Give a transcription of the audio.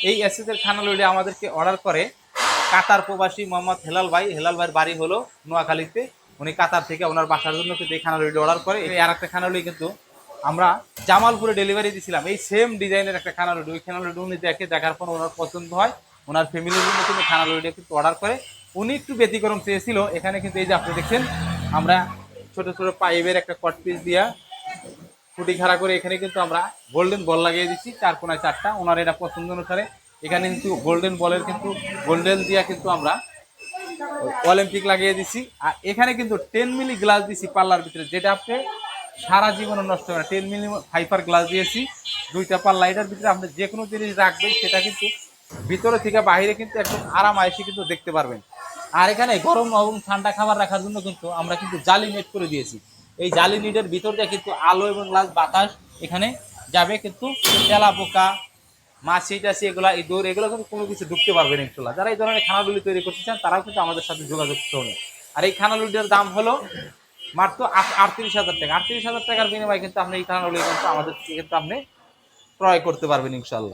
এই এসএসের খানালুটি আমাদেরকে অর্ডার করে কাতার প্রবাসী মোহাম্মদ হেলাল ভাই। হেলাল ভাইয়ের বাড়ি হলো নোয়াখালীতে। উনি কাতার থেকে ওনার বাসার জন্য কিন্তু এই খানালুটি অর্ডার করে। এই আর একটা খানালুটি কিন্তু আমরা জামালপুরে ডেলিভারি দিয়েছিলাম, এই সেম ডিজাইনের একটা খানালুটি। ওই খানালুটি উনি দেখার পর ওনার পছন্দ হয়, ওনার ফ্যামিলির জন্য কিন্তু খানালুটিটা কিন্তু অর্ডার করে। উনি একটু ব্যতিক্রম চেয়েছিল। এখানে কিন্তু এই যে আপনি দেখছেন আমরা ছোট ছোট পাইপের একটা কট পিস দিয়া ফুটি খাড়া করে এখানে কিন্তু আমরা গোল্ডেন বল লাগিয়ে দিচ্ছি, 4 কোনায় 4টা। ওনার এটা পছন্দ অনুসারে এখানে কিন্তু গোল্ডেন বলের কিন্তু গোল্ডেন দিয়া কিন্তু আমরা অলিম্পিক লাগিয়ে দিছি। আর এখানে কিন্তু 10 মিলি গ্লাস দিছি পাল্লার ভিতরে, যেটা আপনি সারা জীবনে নষ্ট হবে না। 10 মিলি ফাইবার গ্লাস দিয়েছি 2টা পাল্লা। এটার ভিতরে আপনি যে কোনো জিনিস রাখবেন সেটা কিন্তু ভিতরে থেকে বাইরে কিন্তু একদম আরাম আয়েসে কিন্তু দেখতে পারবেন। আর এখানে গরম এবং ঠান্ডা খাবার রাখার জন্য কিন্তু আমরা কিন্তু জালি নেট করে দিয়েছি। এই জালি নেটের ভিতর দিয়ে কিন্তু আলো এবং বাতাস এখানে যাবে, কিন্তু তেলা পোকা, মাছি টাছি এগুলা, ইঁদুর এগুলো কিন্তু কোনো কিছু ঢুকতে পারবে না ইনশাল্লাহ। যারা এই ধরনের খানাগুলি তৈরি করতে চান তারাও কিন্তু আমাদের সাথে যোগাযোগ করতে। আর এই খানাগুলির দাম হলো মাত্র 38,000 টাকা। 38,000 টাকার বিনিময়ে কিন্তু আপনি এই খানাগুলি কিন্তু আমাদের থেকে কিন্তু আপনি ক্রয় করতে পারবেন ইনশাল্লাহ।